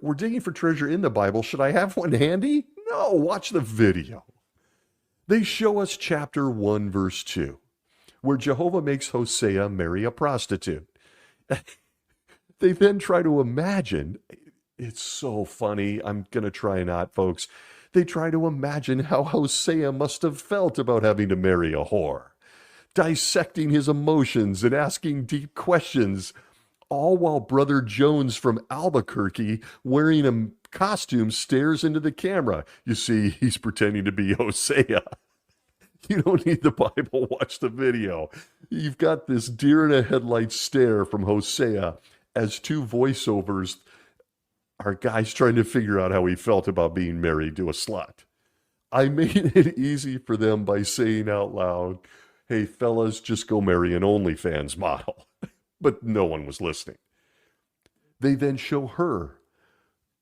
[SPEAKER 1] We're digging for treasure in the Bible. Should I have one handy? No, watch the video. They show us chapter 1, verse 2, where Jehovah makes Hosea marry a prostitute. They then try to imagine, it's so funny, I'm going to try not, folks. They try to imagine how Hosea must have felt about having to marry a whore, dissecting his emotions and asking deep questions, all while Brother Jones from Albuquerque, wearing a costume, stares into the camera. You see, he's pretending to be Hosea. You don't need the Bible, watch the video. You've got this deer in a headlight stare from Hosea as two voiceovers are guys trying to figure out how he felt about being married to a slut. I made it easy for them by saying out loud, hey, fellas, just go marry an OnlyFans model. But no one was listening. They then show her,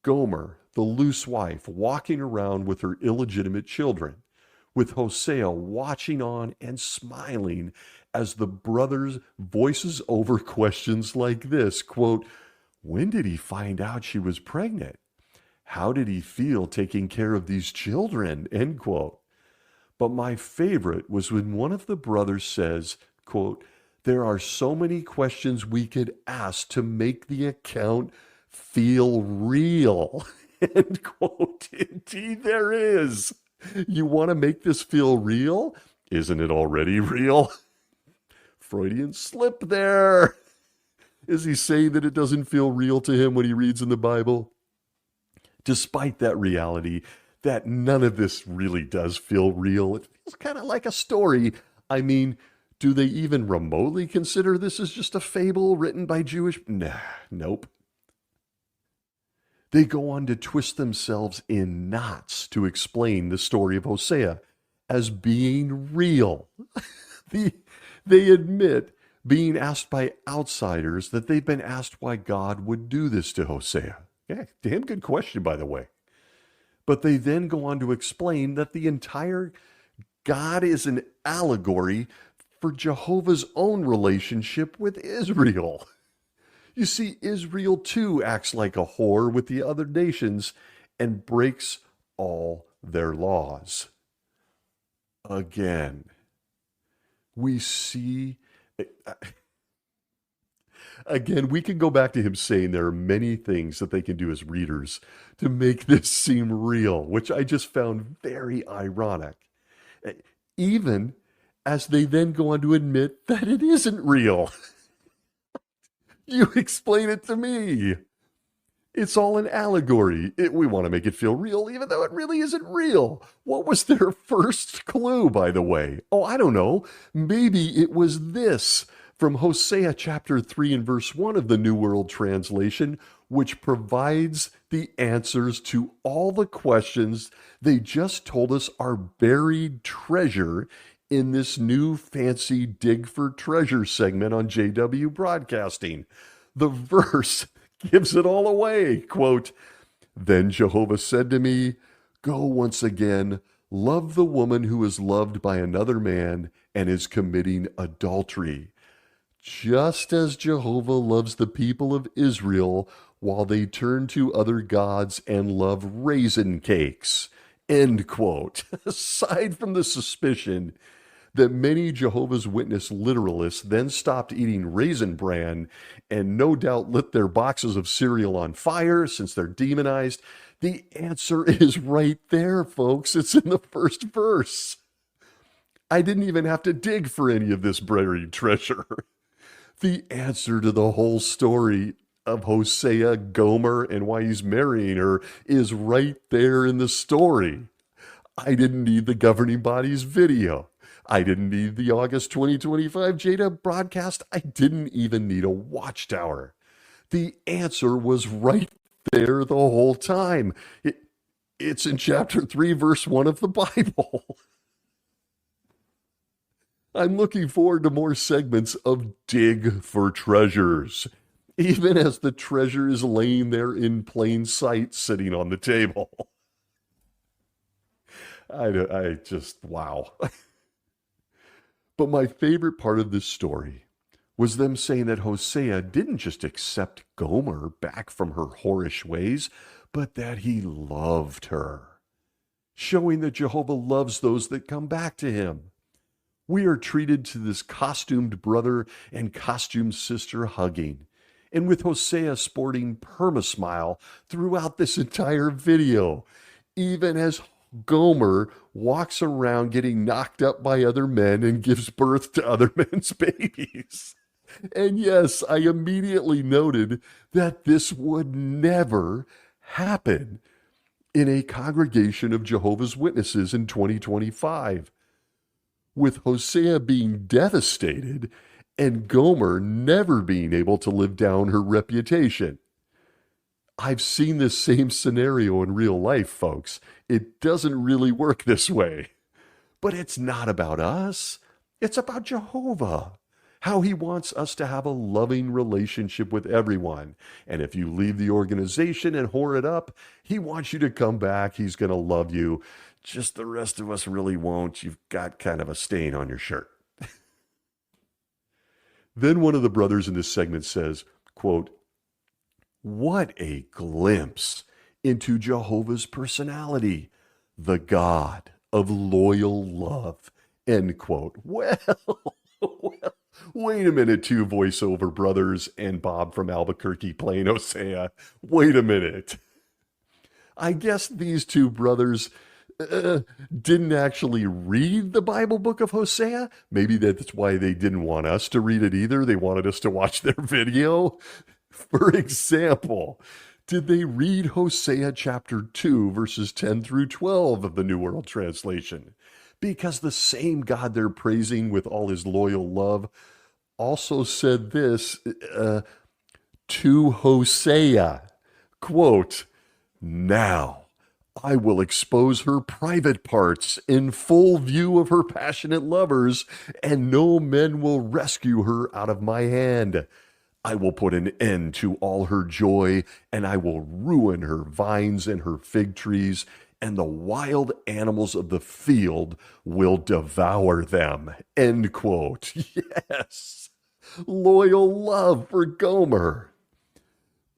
[SPEAKER 1] Gomer, the loose wife, walking around with her illegitimate children, with Hosea watching on and smiling as the brothers voices over questions like this, quote, when did he find out she was pregnant? How did he feel taking care of these children? End quote. But my favorite was when one of the brothers says, quote, there are so many questions we could ask to make the account feel real. End quote. Indeed there is. You want to make this feel real? Isn't it already real? Freudian slip there. Is he saying that it doesn't feel real to him when he reads in the Bible? Despite that reality, that none of this really does feel real. It feels kind of like a story. I mean, do they even remotely consider this as just a fable written by Jewish? Nah, nope. They go on to twist themselves in knots to explain the story of Hosea as being real. They admit being asked by outsiders that they've been asked why God would do this to Hosea. Yeah, damn good question, by the way. But they then go on to explain that the entire God is an allegory for Jehovah's own relationship with Israel. You see, Israel too acts like a whore with the other nations and breaks all their laws. Again, we see... Again, we can go back to him saying there are many things that they can do as readers to make this seem real, which I just found very ironic. Even as they then go on to admit that it isn't real. You explain it to me. It's all an allegory. We want to make it feel real, even though it really isn't real. What was their first clue, by the way? Oh, I don't know. Maybe it was this from Hosea chapter 3 and verse 1 of the New World Translation, which provides the answers to all the questions they just told us are buried treasure in this new fancy Dig for Treasure segment on JW Broadcasting. The verse gives it all away. Quote, "Then Jehovah said to me, go once again, love the woman who is loved by another man and is committing adultery, just as Jehovah loves the people of Israel while they turn to other gods and love raisin cakes." End quote. Aside from the suspicion that many Jehovah's Witness literalists then stopped eating Raisin Bran and no doubt lit their boxes of cereal on fire since they're demonized, the answer is right there, folks. It's in the first verse. I didn't even have to dig for any of this buried treasure. The answer to the whole story of Hosea, Gomer, and why he's marrying her is right there in the story. I didn't need the governing body's video. I didn't need the August 2025 JDub broadcast. I didn't even need a watchtower. The answer was right there the whole time. It's in chapter 3, verse 1 of the Bible. I'm looking forward to more segments of Dig for Treasures, even as the treasure is laying there in plain sight, sitting on the table. I just, wow. But my favorite part of this story was them saying that Hosea didn't just accept Gomer back from her whorish ways, but that he loved her, showing that Jehovah loves those that come back to him. We are treated to this costumed brother and costumed sister hugging, and with Hosea sporting perma-smile throughout this entire video, even as Gomer walks around getting knocked up by other men and gives birth to other men's babies. And yes, I immediately noted that this would never happen in a congregation of Jehovah's Witnesses in 2025. With Hosea being devastated and Gomer never being able to live down her reputation. I've seen this same scenario in real life, folks. It doesn't really work this way. But it's not about us. It's about Jehovah. How he wants us to have a loving relationship with everyone. And if you leave the organization and whore it up, he wants you to come back. He's going to love you. Just the rest of us really won't. You've got kind of a stain on your shirt. Then one of the brothers in this segment says, quote, "What a glimpse into Jehovah's personality, the God of loyal love," end quote. Well, wait a minute, two voiceover brothers and Bob from Albuquerque playing Hosea. Wait a minute. I guess these two brothers didn't actually read the Bible book of Hosea. Maybe that's why they didn't want us to read it either. They wanted us to watch their video. For example, did they read Hosea chapter 2, verses 10 through 12 of the New World Translation? Because the same God they're praising with all his loyal love also said this to Hosea, quote, "Now I will expose her private parts in full view of her passionate lovers, and no men will rescue her out of my hand. I will put an end to all her joy, and I will ruin her vines and her fig trees, and the wild animals of the field will devour them." End quote. Yes, loyal love for Gomer.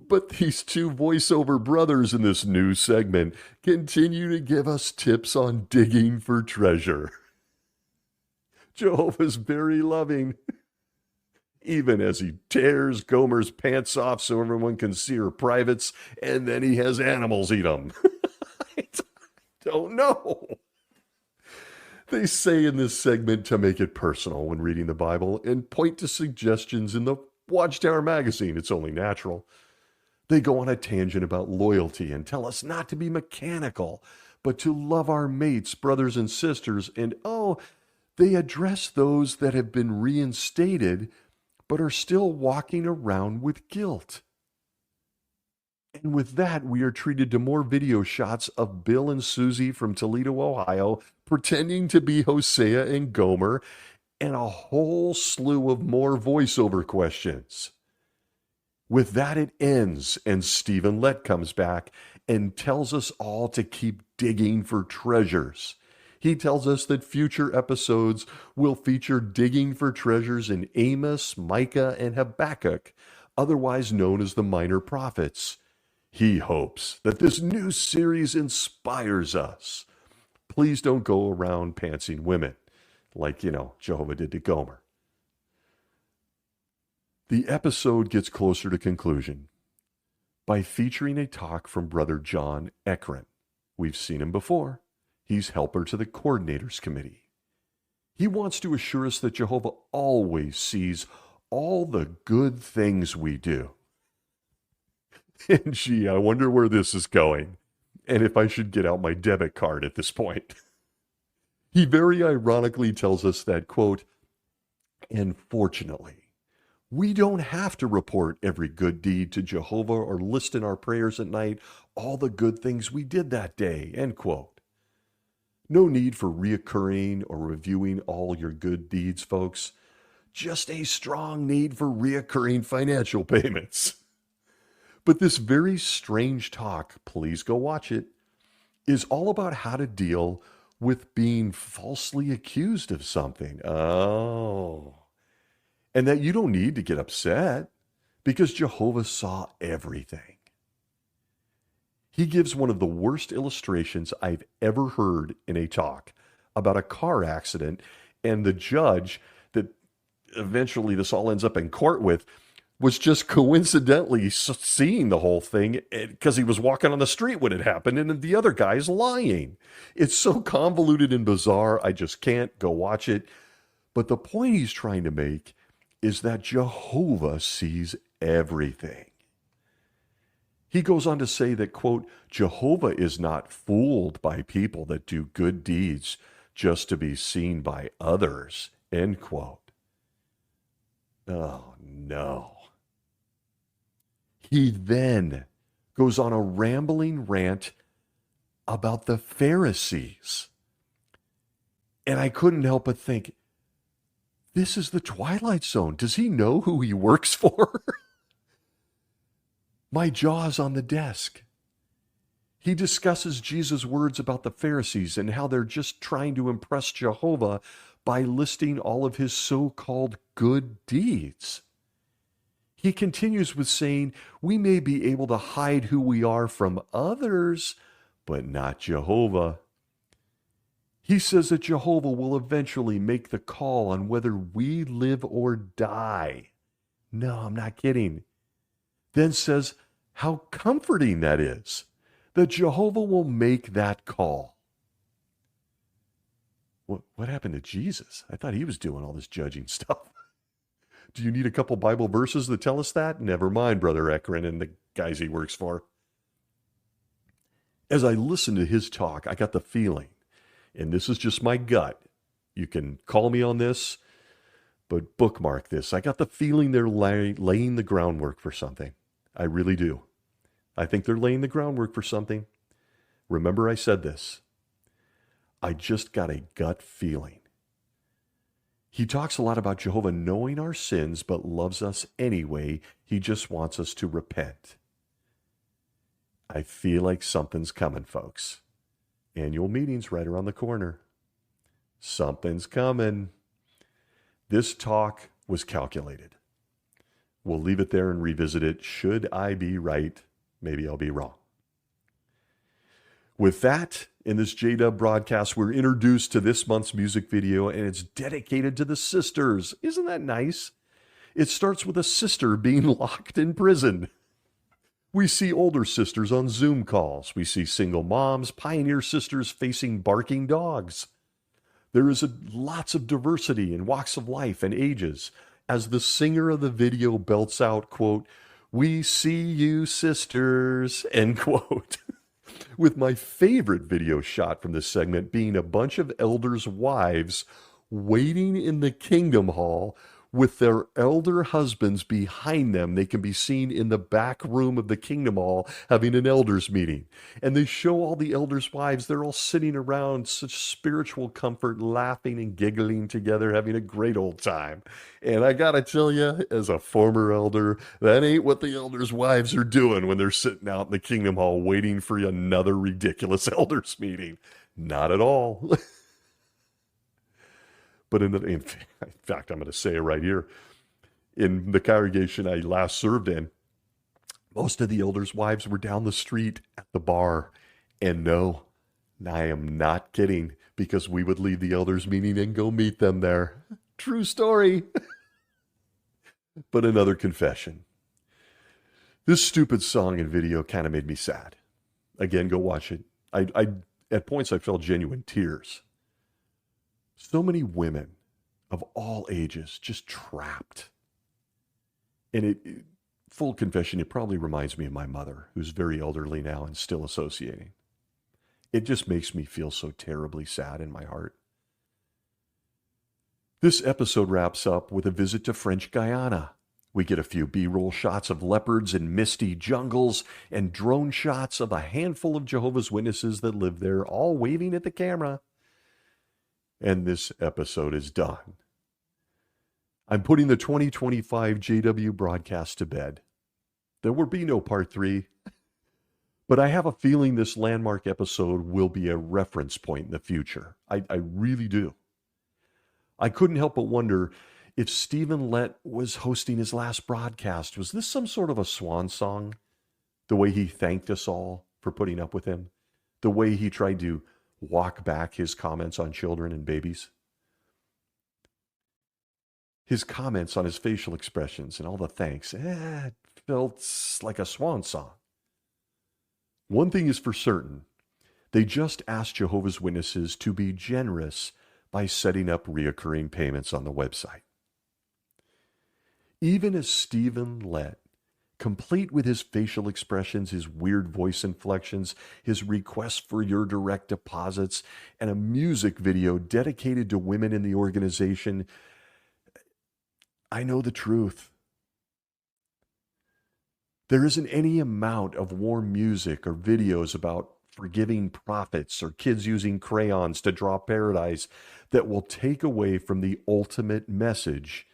[SPEAKER 1] But these two voiceover brothers in this new segment continue to give us tips on digging for treasure. Jehovah's very loving, even as he tears Gomer's pants off so everyone can see her privates, and then he has animals eat them. I don't know. They say in this segment to make it personal when reading the Bible and point to suggestions in the Watchtower magazine. It's only natural. They go on a tangent about loyalty and tell us not to be mechanical, but to love our mates, brothers and sisters. And they address those that have been reinstated, but are still walking around with guilt. And with that, we are treated to more video shots of Bill and Susie from Toledo, Ohio, pretending to be Hosea and Gomer, and a whole slew of more voiceover questions. With that, it ends, and Stephen Lett comes back and tells us all to keep digging for treasures. He tells us that future episodes will feature digging for treasures in Amos, Micah, and Habakkuk, otherwise known as the Minor Prophets. He hopes that this new series inspires us. Please don't go around pantsing women like, Jehovah did to Gomer. The episode gets closer to conclusion by featuring a talk from Brother John Eckren. We've seen him before. He's helper to the coordinators committee. He wants to assure us that Jehovah always sees all the good things we do. And gee, I wonder where this is going, and if I should get out my debit card at this point. He very ironically tells us that, quote, and fortunately, we don't have to report every good deed to Jehovah or list in our prayers at night all the good things we did that day, end quote. No need for reoccurring or reviewing all your good deeds, folks. Just a strong need for reoccurring financial payments. But this very strange talk, please go watch it, is all about how to deal with being falsely accused of something. Oh. And that you don't need to get upset because Jehovah saw everything. He gives one of the worst illustrations I've ever heard in a talk about a car accident, and the judge that eventually this all ends up in court with was just coincidentally seeing the whole thing because he was walking on the street when it happened, and the other guy's lying. It's so convoluted and bizarre, I just can't. Go watch it. But the point he's trying to make is that Jehovah sees everything. He goes on to say that, quote, Jehovah is not fooled by people that do good deeds just to be seen by others, end quote. Oh, no. He then goes on a rambling rant about the Pharisees. And I couldn't help but think, this is the Twilight Zone. Does he know who he works for? My jaw's on the desk. He discusses Jesus' words about the Pharisees and how they're just trying to impress Jehovah by listing all of his so-called good deeds. He continues with saying, we may be able to hide who we are from others, but not Jehovah. He says that Jehovah will eventually make the call on whether we live or die. No, I'm not kidding. Then says how comforting that is, that Jehovah will make that call. What happened to Jesus? I thought he was doing all this judging stuff. Do you need a couple Bible verses that tell us that? Never mind, Brother Eckren and the guys he works for. As I listened to his talk, I got the feeling, and this is just my gut. You can call me on this, but bookmark this. I got the feeling they're laying the groundwork for something. I really do. I think they're laying the groundwork for something. Remember I said this. I just got a gut feeling. He talks a lot about Jehovah knowing our sins, but loves us anyway. He just wants us to repent. I feel like something's coming, folks. Annual meeting's right around the corner. Something's coming. This talk was calculated. We'll leave it there and revisit it. Should I be right? Maybe I'll be wrong. With that, in this J-Dub broadcast, we're introduced to this month's music video, and it's dedicated to the sisters. Isn't that nice? It starts with a sister being locked in prison. We see older sisters on Zoom calls. We see single moms, pioneer sisters facing barking dogs. There is lots of diversity in walks of life and ages as the singer of the video belts out, quote, "We see you, sisters," end quote. With my favorite video shot from this segment being a bunch of elders' wives waiting in the Kingdom Hall with their elder husbands behind them. They can be seen in the back room of the Kingdom Hall having an elders meeting. And they show all the elders' wives. They're all sitting around, such spiritual comfort, laughing and giggling together, having a great old time. And I got to tell you, as a former elder, that ain't what the elders' wives are doing when they're sitting out in the Kingdom Hall waiting for another ridiculous elders meeting. Not at all. But in fact, I'm going to say it right here. In the congregation I last served in, most of the elders' wives were down the street at the bar. And no, I am not kidding, because we would leave the elders meeting and go meet them there. True story. But another confession. This stupid song and video kind of made me sad. Again, go watch it. I at points I felt genuine tears. So many women of all ages just trapped. And full confession, it probably reminds me of my mother, who's very elderly now and still associating. It just makes me feel so terribly sad in my heart. This episode wraps up with a visit to French Guiana. We get a few B-roll shots of leopards in misty jungles and drone shots of a handful of Jehovah's Witnesses that live there, all waving at the camera. And this episode is done. I'm putting the 2025 JW broadcast to bed. There will be no part 3, but I have a feeling this landmark episode will be a reference point in the future. I really do. I couldn't help but wonder if Stephen Lett was hosting his last broadcast. Was this some sort of a swan song? The way he thanked us all for putting up with him? The way he tried to walk back his comments on children and babies? His comments on his facial expressions and all the thanks, it felt like a swan song. One thing is for certain, they just asked Jehovah's Witnesses to be generous by setting up reoccurring payments on the website. Even as Stephen Lett, complete with his facial expressions, his weird voice inflections, his requests for your direct deposits, and a music video dedicated to women in the organization, I know the truth. There isn't any amount of warm music or videos about forgiving prophets or kids using crayons to draw paradise that will take away from the ultimate message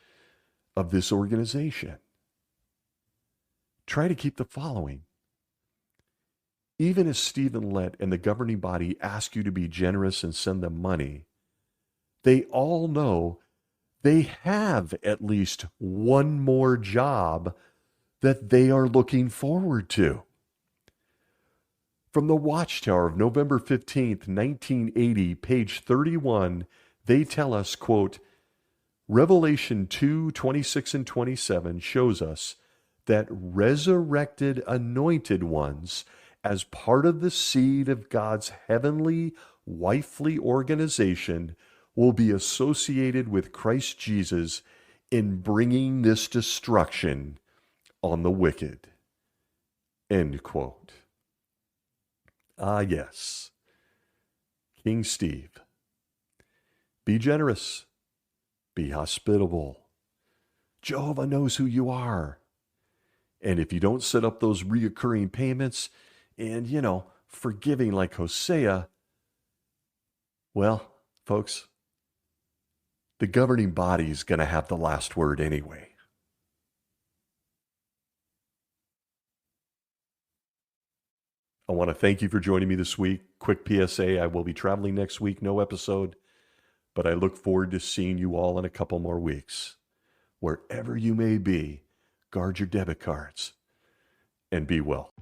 [SPEAKER 1] of this organization. Try to keep the following. Even as Stephen Lett and the governing body ask you to be generous and send them money, they all know they have at least one more job that they are looking forward to. From the Watchtower of November 15th, 1980, page 31, they tell us, quote, Revelation 2:26 and 27 shows us that resurrected anointed ones, as part of the seed of God's heavenly, wifely organization, will be associated with Christ Jesus in bringing this destruction on the wicked. End quote. Ah, yes. King Steve. Be generous. Be hospitable. Jehovah knows who you are. And if you don't set up those reoccurring payments and, forgiving like Hosea, well, folks, the governing body is going to have the last word anyway. I want to thank you for joining me this week. Quick PSA, I will be traveling next week, no episode, but I look forward to seeing you all in a couple more weeks. Wherever you may be, guard your debit cards and be well.